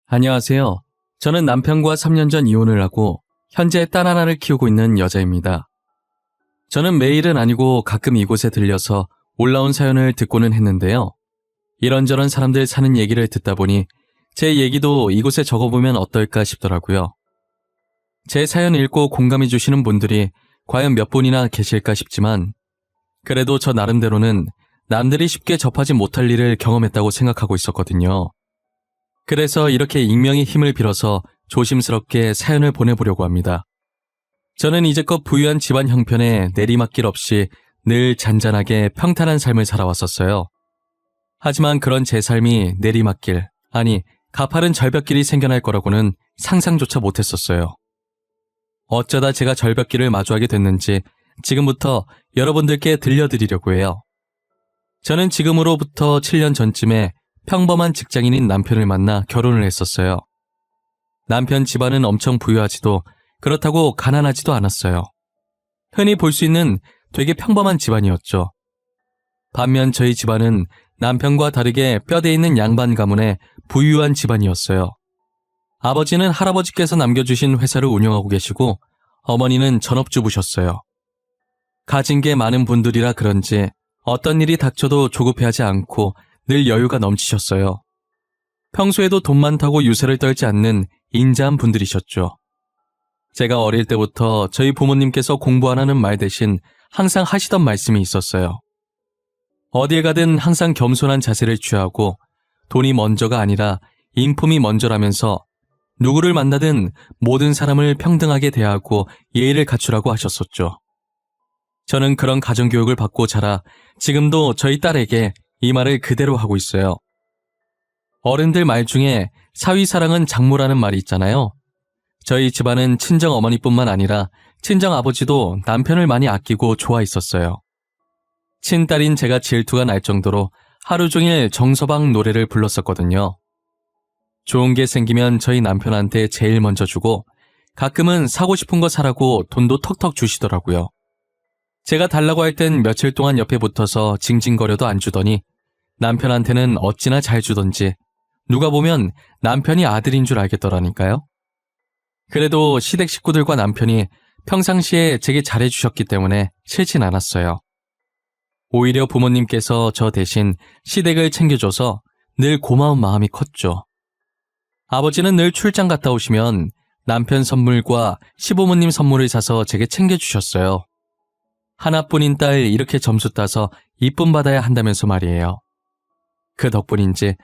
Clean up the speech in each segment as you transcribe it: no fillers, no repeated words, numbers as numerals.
안녕하세요. 저는 남편과 3년 전 이혼을 하고 현재 딸 하나를 키우고 있는 여자입니다. 저는 매일은 아니고 가끔 이곳에 들려서 올라온 사연을 듣고는 했는데요. 이런저런 사람들 사는 얘기를 듣다 보니 제 얘기도 이곳에 적어보면 어떨까 싶더라고요. 제 사연 읽고 공감해 주시는 분들이 과연 몇 분이나 계실까 싶지만 그래도 저 나름대로는 남들이 쉽게 접하지 못할 일을 경험했다고 생각하고 있었거든요. 그래서 이렇게 익명의 힘을 빌어서 조심스럽게 사연을 보내보려고 합니다. 저는 이제껏 부유한 집안 형편에 내리막길 없이 늘 잔잔하게 평탄한 삶을 살아왔었어요. 하지만 그런 제 삶이 내리막길, 아니 가파른 절벽길이 생겨날 거라고는 상상조차 못했었어요. 어쩌다 제가 절벽길을 마주하게 됐는지 지금부터 여러분들께 들려드리려고 해요. 저는 지금으로부터 7년 전쯤에 평범한 직장인인 남편을 만나 결혼을 했었어요. 남편 집안은 엄청 부유하지도 그렇다고 가난하지도 않았어요. 흔히 볼 수 있는 되게 평범한 집안이었죠. 반면 저희 집안은 남편과 다르게 뼈대 있는 양반 가문의 부유한 집안이었어요. 아버지는 할아버지께서 남겨주신 회사를 운영하고 계시고 어머니는 전업주부셨어요. 가진 게 많은 분들이라 그런지 어떤 일이 닥쳐도 조급해하지 않고 늘 여유가 넘치셨어요. 평소에도 돈 많다고 유세를 떨지 않는 인자한 분들이셨죠. 제가 어릴 때부터 저희 부모님께서 공부 안 하는 말 대신 항상 하시던 말씀이 있었어요. 어딜 가든 항상 겸손한 자세를 취하고 돈이 먼저가 아니라 인품이 먼저라면서 누구를 만나든 모든 사람을 평등하게 대하고 예의를 갖추라고 하셨었죠. 저는 그런 가정교육을 받고 자라 지금도 저희 딸에게 이 말을 그대로 하고 있어요. 어른들 말 중에 사위사랑은 장모라는 말이 있잖아요. 저희 집안은 친정 어머니뿐만 아니라 친정 아버지도 남편을 많이 아끼고 좋아했었어요. 친딸인 제가 질투가 날 정도로 하루 종일 정서방 노래를 불렀었거든요. 좋은 게 생기면 저희 남편한테 제일 먼저 주고 가끔은 사고 싶은 거 사라고 돈도 턱턱 주시더라고요. 제가 달라고 할 땐 며칠 동안 옆에 붙어서 징징거려도 안 주더니 남편한테는 어찌나 잘 주던지 누가 보면 남편이 아들인 줄 알겠더라니까요. 그래도 시댁 식구들과 남편이 평상시에 제게 잘해주셨기 때문에 싫진 않았어요. 오히려 부모님께서 저 대신 시댁을 챙겨줘서 늘 고마운 마음이 컸죠. 아버지는 늘 출장 갔다 오시면 남편 선물과 시부모님 선물을 사서 제게 챙겨주셨어요. 하나뿐인 딸 이렇게 점수 따서 이쁨 받아야 한다면서 말이에요. 그 덕분인지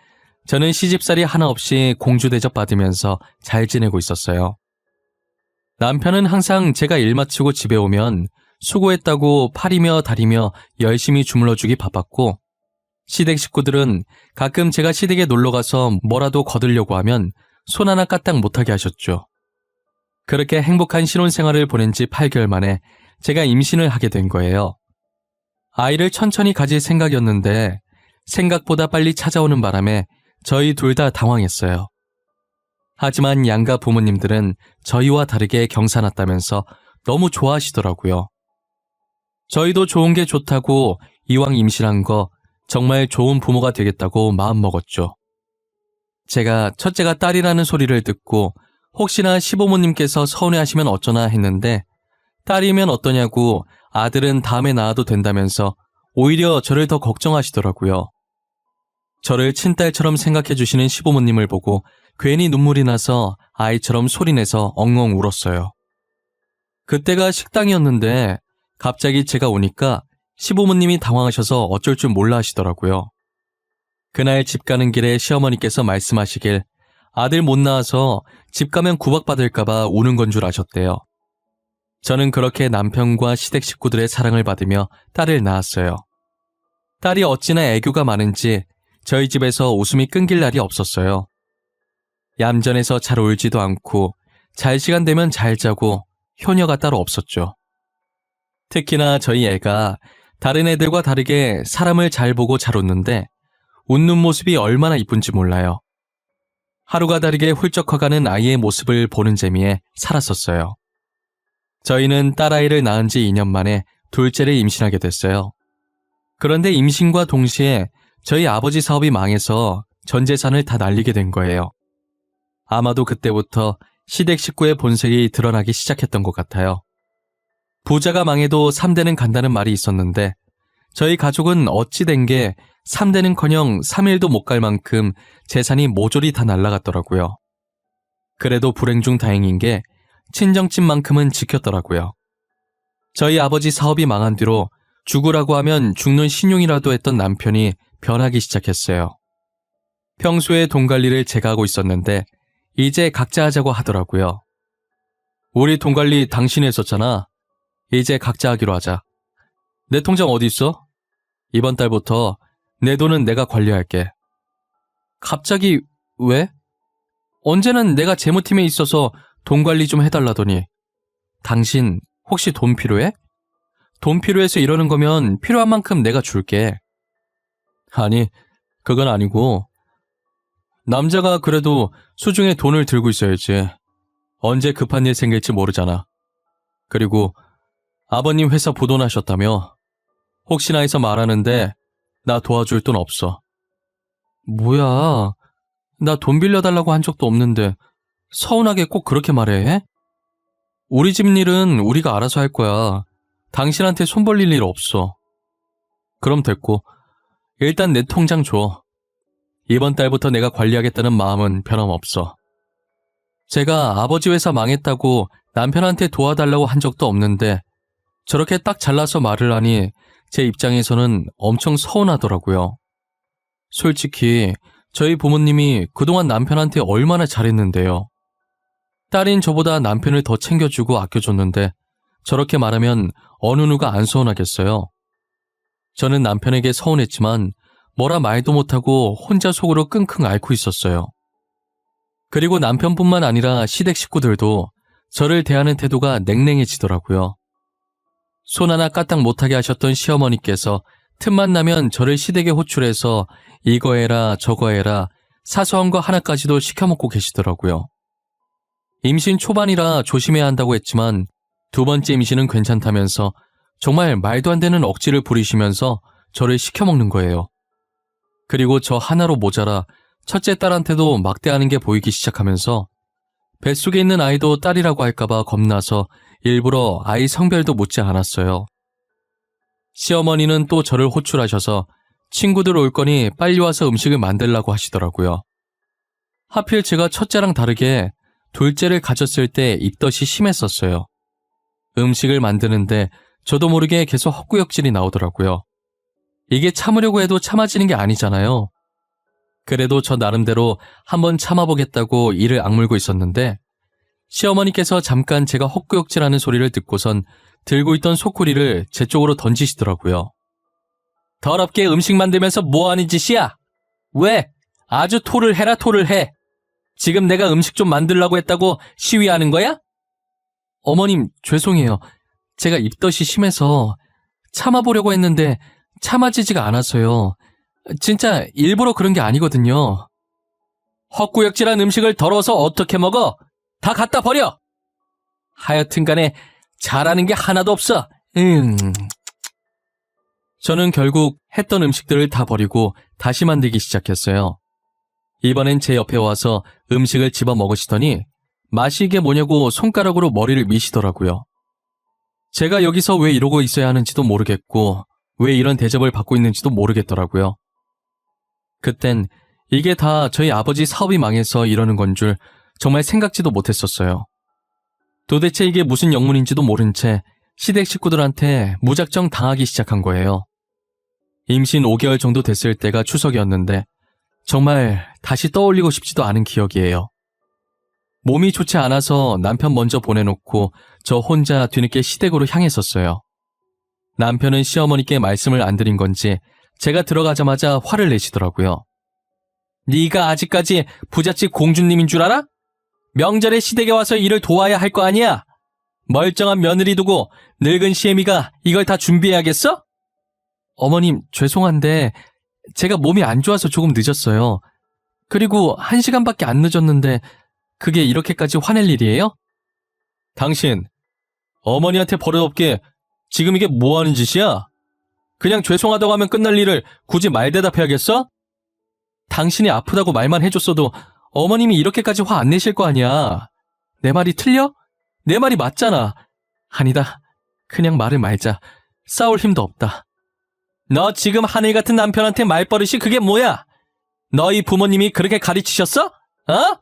저는 시집살이 하나 없이 공주 대접 받으면서 잘 지내고 있었어요. 남편은 항상 제가 일 마치고 집에 오면 수고했다고 팔이며 다리며 열심히 주물러주기 바빴고 시댁 식구들은 가끔 제가 시댁에 놀러가서 뭐라도 거들려고 하면 손 하나 까딱 못하게 하셨죠. 그렇게 행복한 신혼생활을 보낸 지 8개월 만에 제가 임신을 하게 된 거예요. 아이를 천천히 가질 생각이었는데 생각보다 빨리 찾아오는 바람에 저희 둘 다 당황했어요. 하지만 양가 부모님들은 저희와 다르게 경사났다면서 너무 좋아하시더라고요. 저희도 좋은 게 좋다고 이왕 임신한 거 정말 좋은 부모가 되겠다고 마음먹었죠. 제가 첫째가 딸이라는 소리를 듣고 혹시나 시부모님께서 서운해하시면 어쩌나 했는데 딸이면 어떠냐고 아들은 다음에 낳아도 된다면서 오히려 저를 더 걱정하시더라고요. 저를 친딸처럼 생각해 주시는 시부모님을 보고 괜히 눈물이 나서 아이처럼 소리내서 엉엉 울었어요. 그때가 식당이었는데 갑자기 제가 오니까 시부모님이 당황하셔서 어쩔 줄 몰라 하시더라고요. 그날 집 가는 길에 시어머니께서 말씀하시길 아들 못 낳아서 집 가면 구박받을까봐 우는 건 줄 아셨대요. 저는 그렇게 남편과 시댁 식구들의 사랑을 받으며 딸을 낳았어요. 딸이 어찌나 애교가 많은지 저희 집에서 웃음이 끊길 날이 없었어요. 얌전해서 잘 울지도 않고 잘 시간 되면 잘 자고 효녀가 따로 없었죠. 특히나 저희 애가 다른 애들과 다르게 사람을 잘 보고 잘 웃는데 웃는 모습이 얼마나 이쁜지 몰라요. 하루가 다르게 훌쩍 커가는 아이의 모습을 보는 재미에 살았었어요. 저희는 딸아이를 낳은 지 2년 만에 둘째를 임신하게 됐어요. 그런데 임신과 동시에 저희 아버지 사업이 망해서 전 재산을 다 날리게 된 거예요. 아마도 그때부터 시댁 식구의 본색이 드러나기 시작했던 것 같아요. 부자가 망해도 3대는 간다는 말이 있었는데 저희 가족은 어찌 된 게 3대는커녕 3일도 못 갈 만큼 재산이 모조리 다 날아갔더라고요. 그래도 불행 중 다행인 게 친정집만큼은 지켰더라고요. 저희 아버지 사업이 망한 뒤로 죽으라고 하면 죽는 신용이라도 했던 남편이 변하기 시작했어요. 평소에 돈 관리를 제가 하고 있었는데 이제 각자 하자고 하더라고요. 우리 돈 관리 당신이 했었잖아. 이제 각자 하기로 하자. 내 통장 어디 있어? 이번 달부터 내 돈은 내가 관리할게. 갑자기 왜? 언제는 내가 재무팀에 있어서 돈 관리 좀 해달라더니 당신 혹시 돈 필요해? 돈 필요해서 이러는 거면 필요한 만큼 내가 줄게. 아니, 그건 아니고 남자가 그래도 수중에 돈을 들고 있어야지. 언제 급한 일 생길지 모르잖아. 그리고 아버님 회사 부도나셨다며? 혹시나 해서 말하는데 나 도와줄 돈 없어. 뭐야, 나 돈 빌려달라고 한 적도 없는데 서운하게 꼭 그렇게 말해? 우리 집 일은 우리가 알아서 할 거야. 당신한테 손 벌릴 일 없어. 그럼 됐고 일단 내 통장 줘. 이번 달부터 내가 관리하겠다는 마음은 변함없어. 제가 아버지 회사 망했다고 남편한테 도와달라고 한 적도 없는데 저렇게 딱 잘라서 말을 하니 제 입장에서는 엄청 서운하더라고요. 솔직히 저희 부모님이 그동안 남편한테 얼마나 잘했는데요. 딸인 저보다 남편을 더 챙겨주고 아껴줬는데 저렇게 말하면 어느 누가 안 서운하겠어요. 저는 남편에게 서운했지만 뭐라 말도 못하고 혼자 속으로 끙끙 앓고 있었어요. 그리고 남편뿐만 아니라 시댁 식구들도 저를 대하는 태도가 냉랭해지더라고요. 손 하나 까딱 못하게 하셨던 시어머니께서 틈만 나면 저를 시댁에 호출해서 이거 해라 저거 해라 사소한 거 하나까지도 시켜먹고 계시더라고요. 임신 초반이라 조심해야 한다고 했지만 두 번째 임신은 괜찮다면서 정말 말도 안 되는 억지를 부리시면서 저를 시켜먹는 거예요. 그리고 저 하나로 모자라 첫째 딸한테도 막대하는 게 보이기 시작하면서 뱃속에 있는 아이도 딸이라고 할까봐 겁나서 일부러 아이 성별도 묻지 않았어요. 시어머니는 또 저를 호출하셔서 친구들 올 거니 빨리 와서 음식을 만들라고 하시더라고요. 하필 제가 첫째랑 다르게 둘째를 가졌을 때 입덧이 심했었어요. 음식을 만드는데 저도 모르게 계속 헛구역질이 나오더라고요. 이게 참으려고 해도 참아지는 게 아니잖아요. 그래도 저 나름대로 한번 참아보겠다고 이를 악물고 있었는데 시어머니께서 잠깐 제가 헛구역질하는 소리를 듣고선 들고 있던 소쿠리를 제 쪽으로 던지시더라고요. 더럽게 음식 만들면서 뭐하는 짓이야? 왜? 아주 토를 해라 토를 해. 지금 내가 음식 좀 만들라고 했다고 시위하는 거야? 어머님 죄송해요. 제가 입덧이 심해서 참아보려고 했는데 참아지지가 않아서요. 진짜 일부러 그런 게 아니거든요. 헛구역질한 음식을 덜어서 어떻게 먹어? 다 갖다 버려! 하여튼간에 잘하는 게 하나도 없어. 저는 결국 했던 음식들을 다 버리고 다시 만들기 시작했어요. 이번엔 제 옆에 와서 음식을 집어 먹으시더니 맛이 이게 뭐냐고 손가락으로 머리를 미시더라고요. 제가 여기서 왜 이러고 있어야 하는지도 모르겠고 왜 이런 대접을 받고 있는지도 모르겠더라고요. 그땐 이게 다 저희 아버지 사업이 망해서 이러는 건 줄 정말 생각지도 못했었어요. 도대체 이게 무슨 영문인지도 모른 채 시댁 식구들한테 무작정 당하기 시작한 거예요. 임신 5개월 정도 됐을 때가 추석이었는데 정말 다시 떠올리고 싶지도 않은 기억이에요. 몸이 좋지 않아서 남편 먼저 보내놓고 저 혼자 뒤늦게 시댁으로 향했었어요. 남편은 시어머니께 말씀을 안 드린 건지 제가 들어가자마자 화를 내시더라고요. 네가 아직까지 부잣집 공주님인 줄 알아? 명절에 시댁에 와서 일을 도와야 할 거 아니야? 멀쩡한 며느리 두고 늙은 시애미가 이걸 다 준비해야겠어? 어머님 죄송한데 제가 몸이 안 좋아서 조금 늦었어요. 그리고 1시간밖에 안 늦었는데 그게 이렇게까지 화낼 일이에요? 당신 어머니한테 버릇없게 지금 이게 뭐 하는 짓이야? 그냥 죄송하다고 하면 끝날 일을 굳이 말 대답해야겠어? 당신이 아프다고 말만 해줬어도 어머님이 이렇게까지 화 안 내실 거 아니야. 내 말이 틀려? 내 말이 맞잖아. 아니다. 그냥 말을 말자. 싸울 힘도 없다. 너 지금 하늘 같은 남편한테 말버릇이 그게 뭐야? 너희 부모님이 그렇게 가르치셨어? 어?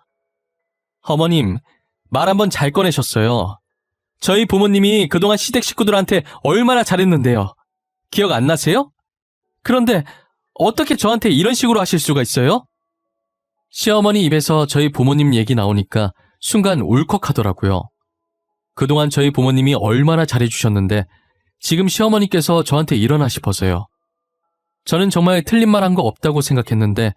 어머님, 말 한번 잘 꺼내셨어요. 저희 부모님이 그동안 시댁 식구들한테 얼마나 잘했는데요. 기억 안 나세요? 그런데 어떻게 저한테 이런 식으로 하실 수가 있어요? 시어머니 입에서 저희 부모님 얘기 나오니까 순간 울컥하더라고요. 그동안 저희 부모님이 얼마나 잘해주셨는데 지금 시어머니께서 저한테 이러나 싶어서요. 저는 정말 틀린 말 한 거 없다고 생각했는데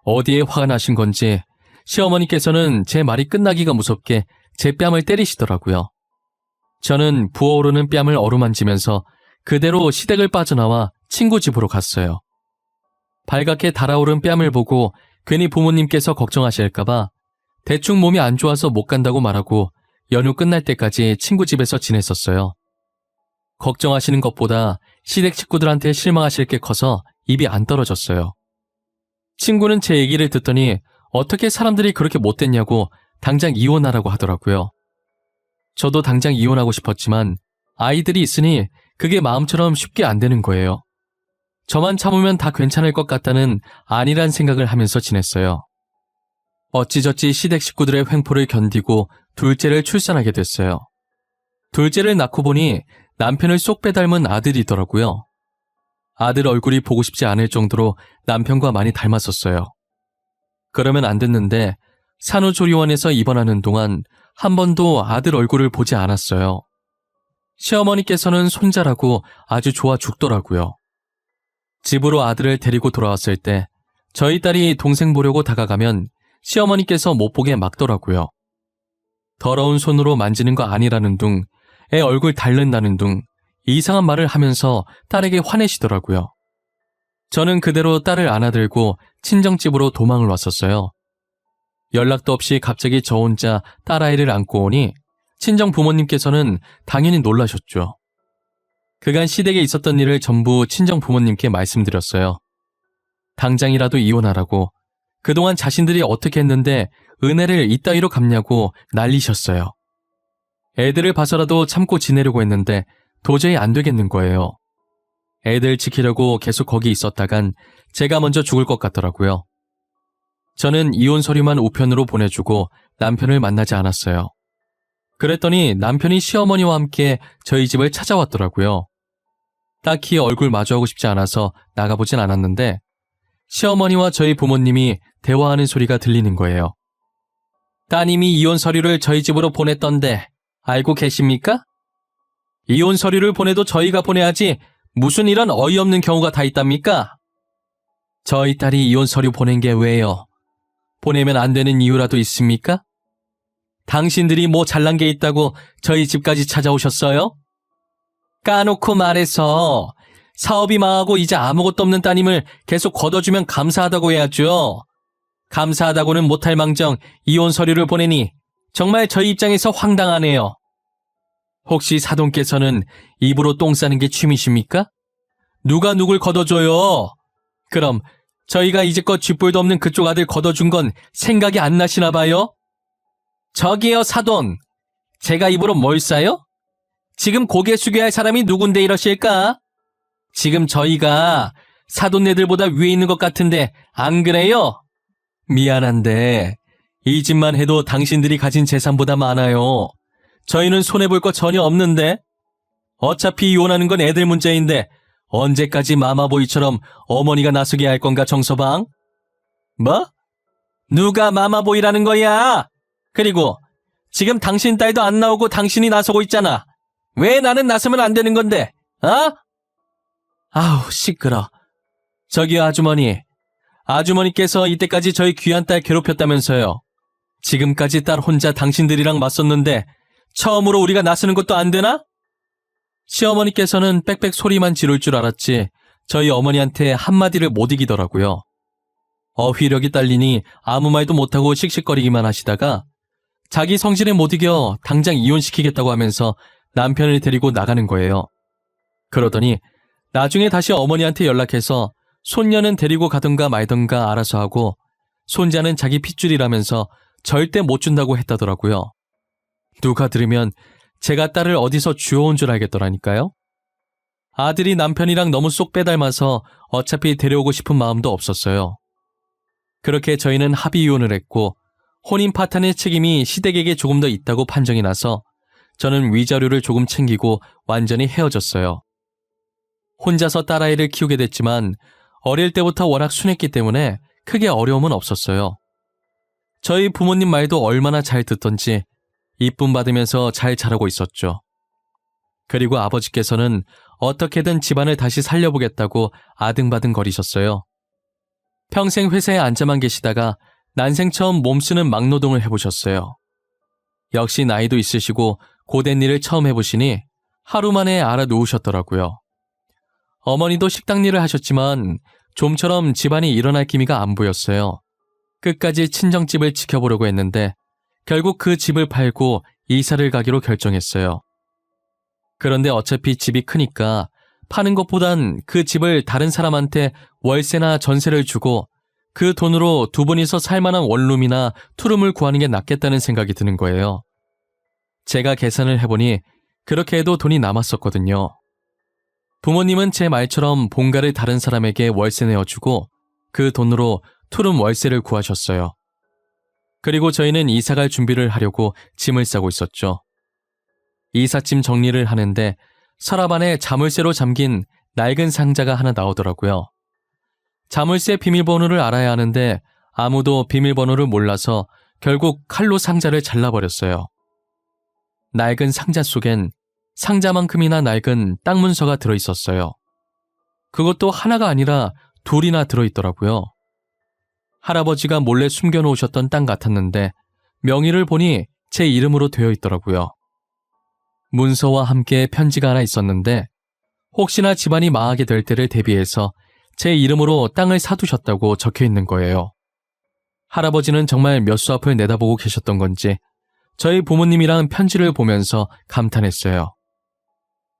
어디에 화가 나신 건지 시어머니께서는 제 말이 끝나기가 무섭게 제 뺨을 때리시더라고요. 저는 부어오르는 뺨을 어루만지면서 그대로 시댁을 빠져나와 친구 집으로 갔어요. 발갛게 달아오른 뺨을 보고 괜히 부모님께서 걱정하실까봐 대충 몸이 안 좋아서 못 간다고 말하고 연휴 끝날 때까지 친구 집에서 지냈었어요. 걱정하시는 것보다 시댁 식구들한테 실망하실 게 커서 입이 안 떨어졌어요. 친구는 제 얘기를 듣더니 어떻게 사람들이 그렇게 못됐냐고 당장 이혼하라고 하더라고요. 저도 당장 이혼하고 싶었지만 아이들이 있으니 그게 마음처럼 쉽게 안 되는 거예요. 저만 참으면 다 괜찮을 것 같다는 아니란 생각을 하면서 지냈어요. 어찌저찌 시댁 식구들의 횡포를 견디고 둘째를 출산하게 됐어요. 둘째를 낳고 보니 남편을 쏙 빼닮은 아들이더라고요. 아들 얼굴이 보고 싶지 않을 정도로 남편과 많이 닮았었어요. 그러면 안 됐는데 산후조리원에서 입원하는 동안 한 번도 아들 얼굴을 보지 않았어요. 시어머니께서는 손자라고 아주 좋아 죽더라고요. 집으로 아들을 데리고 돌아왔을 때 저희 딸이 동생 보려고 다가가면 시어머니께서 못 보게 막더라고요. 더러운 손으로 만지는 거 아니라는 둥, 애 얼굴 닳는다는 둥, 이상한 말을 하면서 딸에게 화내시더라고요. 저는 그대로 딸을 안아들고 친정집으로 도망을 왔었어요. 연락도 없이 갑자기 저 혼자 딸아이를 안고 오니 친정 부모님께서는 당연히 놀라셨죠. 그간 시댁에 있었던 일을 전부 친정 부모님께 말씀드렸어요. 당장이라도 이혼하라고, 그동안 자신들이 어떻게 했는데 은혜를 이따위로 갚냐고 난리셨어요. 애들을 봐서라도 참고 지내려고 했는데 도저히 안 되겠는 거예요. 애들 지키려고 계속 거기 있었다간 제가 먼저 죽을 것 같더라고요. 저는 이혼 서류만 우편으로 보내주고 남편을 만나지 않았어요. 그랬더니 남편이 시어머니와 함께 저희 집을 찾아왔더라고요. 딱히 얼굴 마주하고 싶지 않아서 나가보진 않았는데 시어머니와 저희 부모님이 대화하는 소리가 들리는 거예요. 따님이 이혼 서류를 저희 집으로 보냈던데 알고 계십니까? 이혼 서류를 보내도 저희가 보내야지 무슨 이런 어이없는 경우가 다 있답니까? 저희 딸이 이혼 서류 보낸 게 왜요? 보내면 안 되는 이유라도 있습니까? 당신들이 뭐 잘난 게 있다고 저희 집까지 찾아오셨어요? 까놓고 말해서 사업이 망하고 이제 아무것도 없는 따님을 계속 걷어주면 감사하다고 해야죠. 감사하다고는 못할 망정 이혼 서류를 보내니 정말 저희 입장에서 황당하네요. 혹시 사돈께서는 입으로 똥 싸는 게 취미십니까? 누가 누굴 걷어줘요? 그럼 저희가 이제껏 쥐뿔도 없는 그쪽 아들 걷어준 건 생각이 안 나시나 봐요? 저기요 사돈, 제가 입으로 뭘 싸요? 지금 고개 숙여야 할 사람이 누군데 이러실까? 지금 저희가 사돈네들보다 위에 있는 것 같은데 안 그래요? 미안한데 이 집만 해도 당신들이 가진 재산보다 많아요. 저희는 손해볼 거 전혀 없는데. 어차피 이혼하는 건 애들 문제인데 언제까지 마마보이처럼 어머니가 나서게 할 건가 정서방? 뭐? 누가 마마보이라는 거야? 그리고 지금 당신 딸도 안 나오고 당신이 나서고 있잖아. 왜 나는 나서면 안 되는 건데? 어? 아우 시끄러. 저기요 아주머니. 아주머니께서 이때까지 저희 귀한 딸 괴롭혔다면서요. 지금까지 딸 혼자 당신들이랑 맞섰는데 처음으로 우리가 나서는 것도 안 되나? 시어머니께서는 빽빽 소리만 지를 줄 알았지 저희 어머니한테 한마디를 못 이기더라고요. 어휘력이 딸리니 아무 말도 못하고 씩씩거리기만 하시다가 자기 성질에 못 이겨 당장 이혼시키겠다고 하면서 남편을 데리고 나가는 거예요. 그러더니 나중에 다시 어머니한테 연락해서 손녀는 데리고 가든가 말든가 알아서 하고 손자는 자기 핏줄이라면서 절대 못 준다고 했다더라고요. 누가 들으면 제가 딸을 어디서 주워온 줄 알겠더라니까요. 아들이 남편이랑 너무 쏙 빼닮아서 어차피 데려오고 싶은 마음도 없었어요. 그렇게 저희는 합의 이혼을 했고 혼인 파탄의 책임이 시댁에게 조금 더 있다고 판정이 나서 저는 위자료를 조금 챙기고 완전히 헤어졌어요. 혼자서 딸아이를 키우게 됐지만 어릴 때부터 워낙 순했기 때문에 크게 어려움은 없었어요. 저희 부모님 말도 얼마나 잘 듣던지 이쁨 받으면서 잘 자라고 있었죠. 그리고 아버지께서는 어떻게든 집안을 다시 살려보겠다고 아등바등 거리셨어요. 평생 회사에 앉아만 계시다가 난생 처음 몸쓰는 막노동을 해보셨어요. 역시 나이도 있으시고 고된 일을 처음 해보시니 하루 만에 알아놓으셨더라고요. 어머니도 식당 일을 하셨지만 좀처럼 집안이 일어날 기미가 안 보였어요. 끝까지 친정집을 지켜보려고 했는데 결국 그 집을 팔고 이사를 가기로 결정했어요. 그런데 어차피 집이 크니까 파는 것보단 그 집을 다른 사람한테 월세나 전세를 주고 그 돈으로 두 분이서 살만한 원룸이나 투룸을 구하는 게 낫겠다는 생각이 드는 거예요. 제가 계산을 해보니 그렇게 해도 돈이 남았었거든요. 부모님은 제 말처럼 본가를 다른 사람에게 월세 내어주고 그 돈으로 투룸 월세를 구하셨어요. 그리고 저희는 이사갈 준비를 하려고 짐을 싸고 있었죠. 이삿짐 정리를 하는데 서랍 안에 자물쇠로 잠긴 낡은 상자가 하나 나오더라고요. 자물쇠 비밀번호를 알아야 하는데 아무도 비밀번호를 몰라서 결국 칼로 상자를 잘라버렸어요. 낡은 상자 속엔 상자만큼이나 낡은 땅 문서가 들어있었어요. 그것도 하나가 아니라 둘이나 들어있더라고요. 할아버지가 몰래 숨겨놓으셨던 땅 같았는데 명의를 보니 제 이름으로 되어 있더라고요. 문서와 함께 편지가 하나 있었는데 혹시나 집안이 망하게 될 때를 대비해서 제 이름으로 땅을 사두셨다고 적혀 있는 거예요. 할아버지는 정말 몇 수 앞을 내다보고 계셨던 건지 저희 부모님이랑 편지를 보면서 감탄했어요.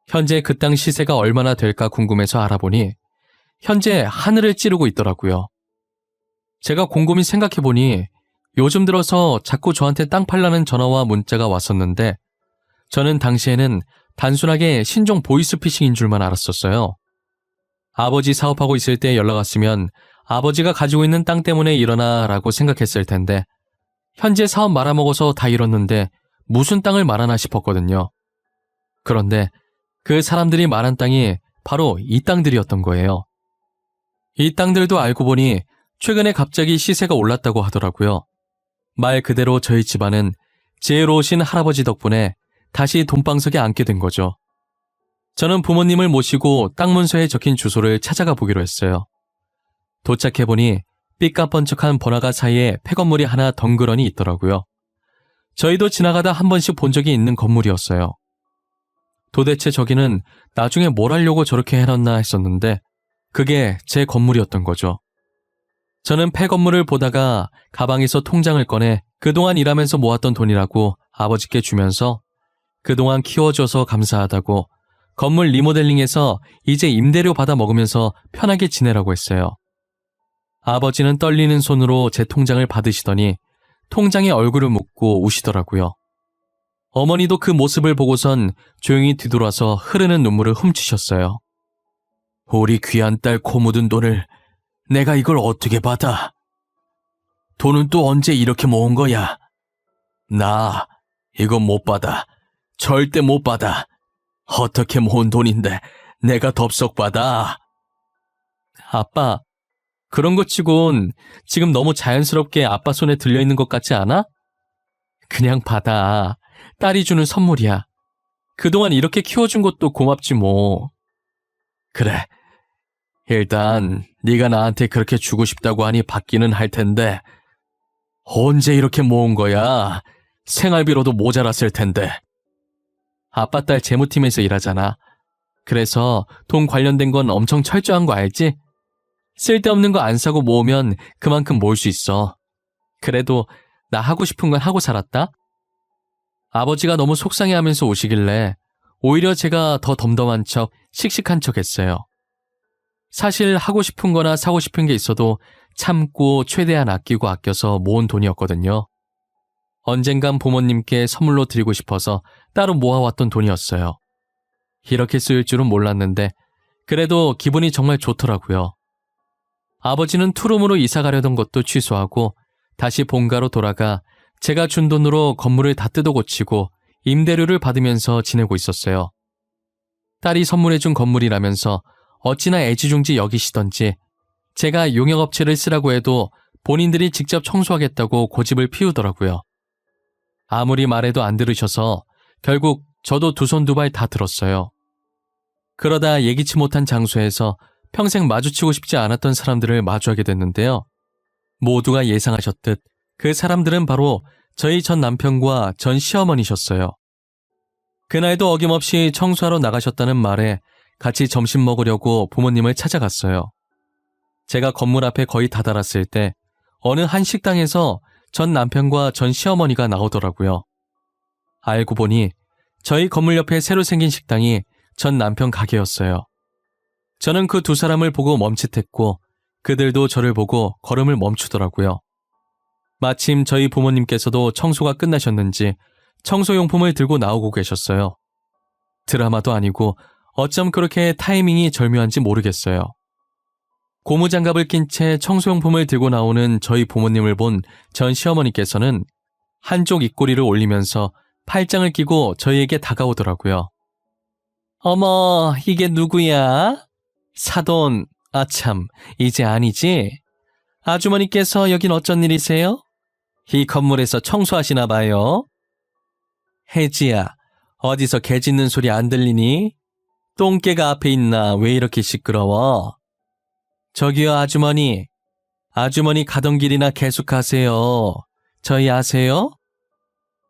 현재 그 땅 시세가 얼마나 될까 궁금해서 알아보니 현재 하늘을 찌르고 있더라고요. 제가 곰곰이 생각해보니 요즘 들어서 자꾸 저한테 땅 팔라는 전화와 문자가 왔었는데 저는 당시에는 단순하게 신종 보이스피싱인 줄만 알았었어요. 아버지 사업하고 있을 때 연락 왔으면 아버지가 가지고 있는 땅 때문에 일어나 라고 생각했을 텐데 현재 사업 말아먹어서 다 잃었는데 무슨 땅을 말하나 싶었거든요. 그런데 그 사람들이 말한 땅이 바로 이 땅들이었던 거예요. 이 땅들도 알고 보니 최근에 갑자기 시세가 올랐다고 하더라고요. 말 그대로 저희 집안은 지혜로우신 할아버지 덕분에 다시 돈방석에 앉게 된 거죠. 저는 부모님을 모시고 땅 문서에 적힌 주소를 찾아가 보기로 했어요. 도착해보니 삐까뻔쩍한 번화가 사이에 폐건물이 하나 덩그러니 있더라고요. 저희도 지나가다 한 번씩 본 적이 있는 건물이었어요. 도대체 저기는 나중에 뭘 하려고 저렇게 해놨나 했었는데 그게 제 건물이었던 거죠. 저는 폐건물을 보다가 가방에서 통장을 꺼내 그동안 일하면서 모았던 돈이라고 아버지께 주면서 그동안 키워줘서 감사하다고 건물 리모델링해서 이제 임대료 받아 먹으면서 편하게 지내라고 했어요. 아버지는 떨리는 손으로 제 통장을 받으시더니 통장에 얼굴을 묻고 우시더라고요. 어머니도 그 모습을 보고선 조용히 뒤돌아서 흐르는 눈물을 훔치셨어요. 우리 귀한 딸 코 묻은 돈을 내가 이걸 어떻게 받아? 돈은 또 언제 이렇게 모은 거야? 나 이거 못 받아. 절대 못 받아. 어떻게 모은 돈인데 내가 덥석 받아? 아빠, 그런 것 치곤 지금 너무 자연스럽게 아빠 손에 들려있는 것 같지 않아? 그냥 받아. 딸이 주는 선물이야. 그동안 이렇게 키워준 것도 고맙지 뭐. 그래. 일단 네가 나한테 그렇게 주고 싶다고 하니 받기는 할 텐데 언제 이렇게 모은 거야? 생활비로도 모자랐을 텐데. 아빠 딸 재무팀에서 일하잖아. 그래서 돈 관련된 건 엄청 철저한 거 알지? 쓸데없는 거 안 사고 모으면 그만큼 모을 수 있어. 그래도 나 하고 싶은 건 하고 살았다. 아버지가 너무 속상해하면서 오시길래 오히려 제가 더 덤덤한 척, 씩씩한 척 했어요. 사실 하고 싶은 거나 사고 싶은 게 있어도 참고 최대한 아끼고 아껴서 모은 돈이었거든요. 언젠간 부모님께 선물로 드리고 싶어서 따로 모아왔던 돈이었어요. 이렇게 쓰일 줄은 몰랐는데 그래도 기분이 정말 좋더라고요. 아버지는 투룸으로 이사 가려던 것도 취소하고 다시 본가로 돌아가 제가 준 돈으로 건물을 다 뜯어 고치고 임대료를 받으면서 지내고 있었어요. 딸이 선물해준 건물이라면서 어찌나 애지중지 여기시던지 제가 용역업체를 쓰라고 해도 본인들이 직접 청소하겠다고 고집을 피우더라고요. 아무리 말해도 안 들으셔서 결국 저도 두 손 두 발 다 들었어요. 그러다 예기치 못한 장소에서 평생 마주치고 싶지 않았던 사람들을 마주하게 됐는데요. 모두가 예상하셨듯 그 사람들은 바로 저희 전 남편과 전 시어머니셨어요. 그날도 어김없이 청소하러 나가셨다는 말에 같이 점심 먹으려고 부모님을 찾아갔어요. 제가 건물 앞에 거의 다다랐을 때 어느 한 식당에서 전 남편과 전 시어머니가 나오더라고요. 알고 보니 저희 건물 옆에 새로 생긴 식당이 전 남편 가게였어요. 저는 그 두 사람을 보고 멈칫했고 그들도 저를 보고 걸음을 멈추더라고요. 마침 저희 부모님께서도 청소가 끝나셨는지 청소용품을 들고 나오고 계셨어요. 드라마도 아니고 어쩜 그렇게 타이밍이 절묘한지 모르겠어요. 고무장갑을 낀 채 청소용품을 들고 나오는 저희 부모님을 본 전 시어머니께서는 한쪽 입꼬리를 올리면서 팔짱을 끼고 저희에게 다가오더라고요. 어머, 이게 누구야? 사돈, 아참, 이제 아니지? 아주머니께서 여긴 어쩐 일이세요? 이 건물에서 청소하시나 봐요. 혜지야, 어디서 개 짖는 소리 안 들리니? 똥개가 앞에 있나 왜 이렇게 시끄러워? 저기요 아주머니. 아주머니 가던 길이나 계속 가세요. 저희 아세요?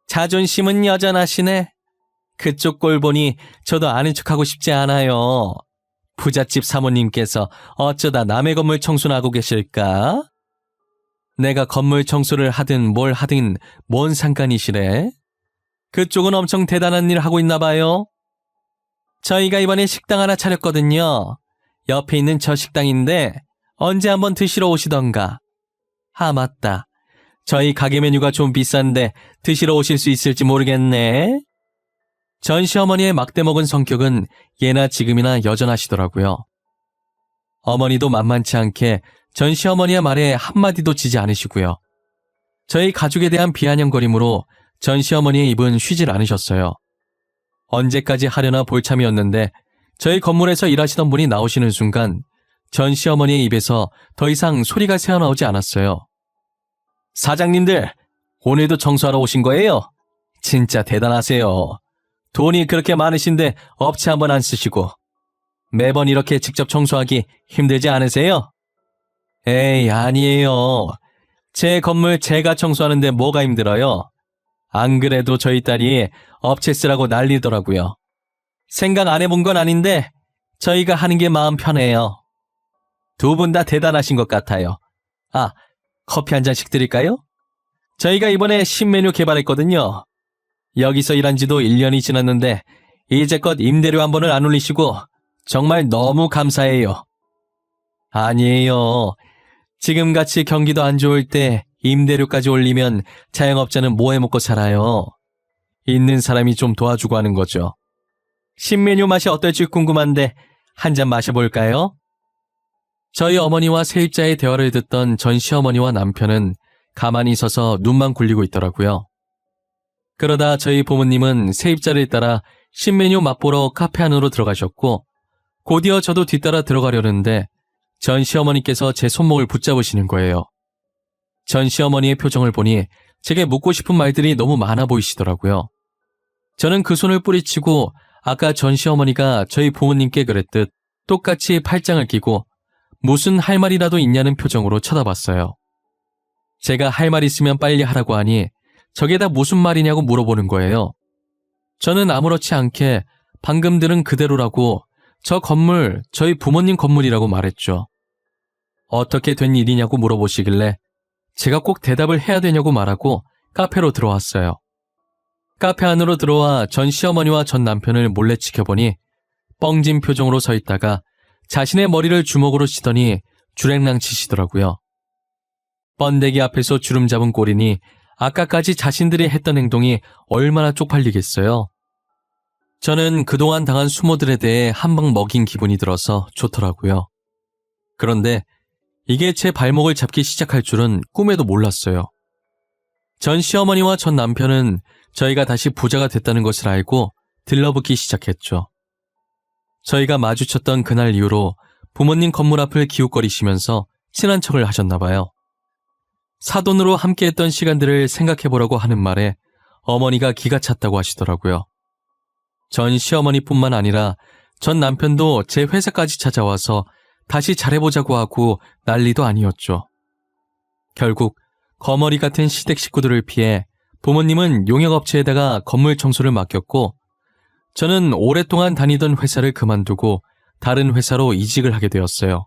자존심은 여전하시네. 그쪽 꼴 보니 저도 아는 척하고 싶지 않아요. 부잣집 사모님께서 어쩌다 남의 건물 청소나 하고 계실까? 내가 건물 청소를 하든 뭘 하든 뭔 상관이시래? 그쪽은 엄청 대단한 일 하고 있나 봐요. 저희가 이번에 식당 하나 차렸거든요. 옆에 있는 저 식당인데 언제 한번 드시러 오시던가. 아 맞다. 저희 가게 메뉴가 좀 비싼데 드시러 오실 수 있을지 모르겠네. 전 시어머니의 막대먹은 성격은 예나 지금이나 여전하시더라고요. 어머니도 만만치 않게 전 시어머니의 말에 한마디도 지지 않으시고요. 저희 가족에 대한 비아냥거림으로 전 시어머니의 입은 쉬질 않으셨어요. 언제까지 하려나 볼참이었는데 저희 건물에서 일하시던 분이 나오시는 순간 전 시어머니의 입에서 더 이상 소리가 새어나오지 않았어요. 사장님들, 오늘도 청소하러 오신 거예요? 진짜 대단하세요. 돈이 그렇게 많으신데 업체 한번 안 쓰시고 매번 이렇게 직접 청소하기 힘들지 않으세요? 에이, 아니에요. 제 건물 제가 청소하는데 뭐가 힘들어요? 안 그래도 저희 딸이 업체 쓰라고 난리더라고요. 생각 안 해본 건 아닌데 저희가 하는 게 마음 편해요. 두 분 다 대단하신 것 같아요. 아, 커피 한 잔씩 드릴까요? 저희가 이번에 신메뉴 개발했거든요. 여기서 일한 지도 1년이 지났는데 이제껏 임대료 한 번을 안 올리시고 정말 너무 감사해요. 아니에요. 지금같이 경기도 안 좋을 때 임대료까지 올리면 자영업자는 뭐 해먹고 살아요. 있는 사람이 좀 도와주고 하는 거죠. 신메뉴 맛이 어떨지 궁금한데 한 잔 마셔볼까요? 저희 어머니와 세입자의 대화를 듣던 전 시어머니와 남편은 가만히 서서 눈만 굴리고 있더라고요. 그러다 저희 부모님은 세입자를 따라 신메뉴 맛보러 카페 안으로 들어가셨고 곧이어 저도 뒤따라 들어가려는데 전 시어머니께서 제 손목을 붙잡으시는 거예요. 전 시어머니의 표정을 보니 제게 묻고 싶은 말들이 너무 많아 보이시더라고요. 저는 그 손을 뿌리치고 아까 전 시어머니가 저희 부모님께 그랬듯 똑같이 팔짱을 끼고 무슨 할 말이라도 있냐는 표정으로 쳐다봤어요. 제가 할 말 있으면 빨리 하라고 하니 저게 다 무슨 말이냐고 물어보는 거예요. 저는 아무렇지 않게 방금 들은 그대로라고 저 건물 저희 부모님 건물이라고 말했죠. 어떻게 된 일이냐고 물어보시길래 제가 꼭 대답을 해야 되냐고 말하고 카페로 들어왔어요. 카페 안으로 들어와 전 시어머니와 전 남편을 몰래 지켜보니 뻥진 표정으로 서 있다가 자신의 머리를 주먹으로 치더니 주랭랑 치시더라고요. 번데기 앞에서 주름 잡은 꼴이니 아까까지 자신들이 했던 행동이 얼마나 쪽팔리겠어요. 저는 그동안 당한 수모들에 대해 한 방 먹인 기분이 들어서 좋더라고요. 그런데 이게 제 발목을 잡기 시작할 줄은 꿈에도 몰랐어요. 전 시어머니와 전 남편은 저희가 다시 부자가 됐다는 것을 알고 들러붙기 시작했죠. 저희가 마주쳤던 그날 이후로 부모님 건물 앞을 기웃거리시면서 친한 척을 하셨나 봐요. 사돈으로 함께했던 시간들을 생각해보라고 하는 말에 어머니가 기가 찼다고 하시더라고요. 전 시어머니뿐만 아니라 전 남편도 제 회사까지 찾아와서 다시 잘해보자고 하고 난리도 아니었죠. 결국 거머리 같은 시댁 식구들을 피해 부모님은 용역업체에다가 건물 청소를 맡겼고 저는 오랫동안 다니던 회사를 그만두고 다른 회사로 이직을 하게 되었어요.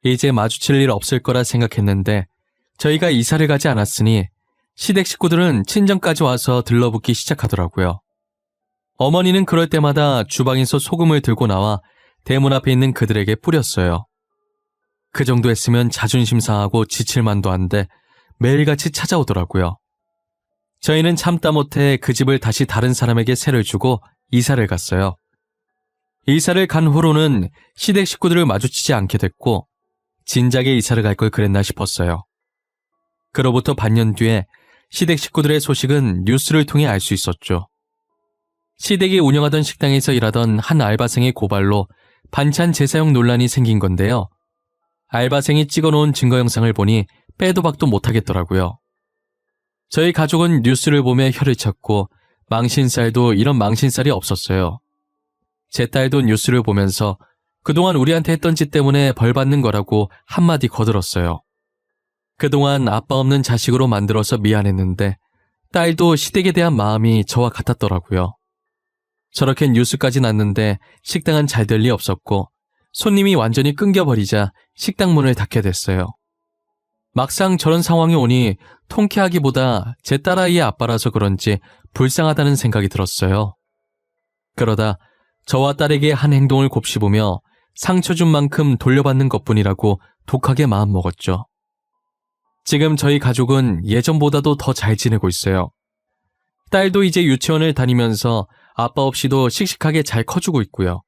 이제 마주칠 일 없을 거라 생각했는데 저희가 이사를 가지 않았으니 시댁 식구들은 친정까지 와서 들러붙기 시작하더라고요. 어머니는 그럴 때마다 주방에서 소금을 들고 나와 대문 앞에 있는 그들에게 뿌렸어요. 그 정도 했으면 자존심 상하고 지칠 만도 한데 매일같이 찾아오더라고요. 저희는 참다 못해 그 집을 다시 다른 사람에게 세를 주고 이사를 갔어요. 이사를 간 후로는 시댁 식구들을 마주치지 않게 됐고 진작에 이사를 갈 걸 그랬나 싶었어요. 그로부터 반년 뒤에 시댁 식구들의 소식은 뉴스를 통해 알 수 있었죠. 시댁이 운영하던 식당에서 일하던 한 알바생의 고발로 반찬 제사용 논란이 생긴 건데요. 알바생이 찍어놓은 증거 영상을 보니 빼도 박도 못하겠더라고요. 저희 가족은 뉴스를 보며 혀를 찼고 망신살도 이런 망신살이 없었어요. 제 딸도 뉴스를 보면서 그동안 우리한테 했던 짓 때문에 벌 받는 거라고 한마디 거들었어요. 그동안 아빠 없는 자식으로 만들어서 미안했는데 딸도 시댁에 대한 마음이 저와 같았더라고요. 저렇게 뉴스까지 났는데 식당은 잘 될 리 없었고 손님이 완전히 끊겨버리자 식당 문을 닫게 됐어요. 막상 저런 상황이 오니 통쾌하기보다 제 딸아이의 아빠라서 그런지 불쌍하다는 생각이 들었어요. 그러다 저와 딸에게 한 행동을 곱씹으며 상처 준 만큼 돌려받는 것뿐이라고 독하게 마음먹었죠. 지금 저희 가족은 예전보다도 더 잘 지내고 있어요. 딸도 이제 유치원을 다니면서 아빠 없이도 씩씩하게 잘 커주고 있고요.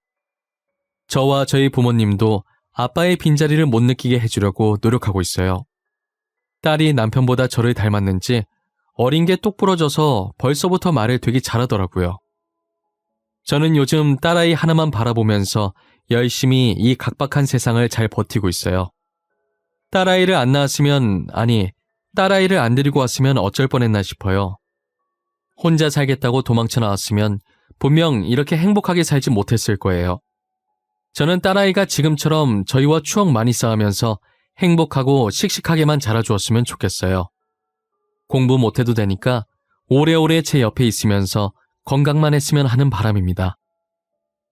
저와 저희 부모님도 아빠의 빈자리를 못 느끼게 해주려고 노력하고 있어요. 딸이 남편보다 저를 닮았는지 어린 게 똑 부러져서 벌써부터 말을 되게 잘하더라고요. 저는 요즘 딸아이 하나만 바라보면서 열심히 이 각박한 세상을 잘 버티고 있어요. 딸아이를 안 낳았으면, 아니, 딸아이를 안 데리고 왔으면 어쩔 뻔했나 싶어요. 혼자 살겠다고 도망쳐 나왔으면 분명 이렇게 행복하게 살지 못했을 거예요. 저는 딸아이가 지금처럼 저희와 추억 많이 쌓으면서 행복하고 씩씩하게만 자라주었으면 좋겠어요. 공부 못해도 되니까 오래오래 제 옆에 있으면서 건강만 했으면 하는 바람입니다.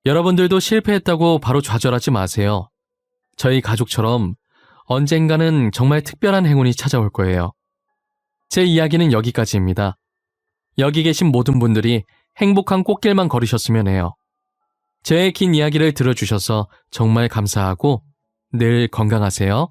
여러분들도 실패했다고 바로 좌절하지 마세요. 저희 가족처럼 언젠가는 정말 특별한 행운이 찾아올 거예요. 제 이야기는 여기까지입니다. 여기 계신 모든 분들이 행복한 꽃길만 걸으셨으면 해요. 제 긴 이야기를 들어주셔서 정말 감사하고 늘 건강하세요.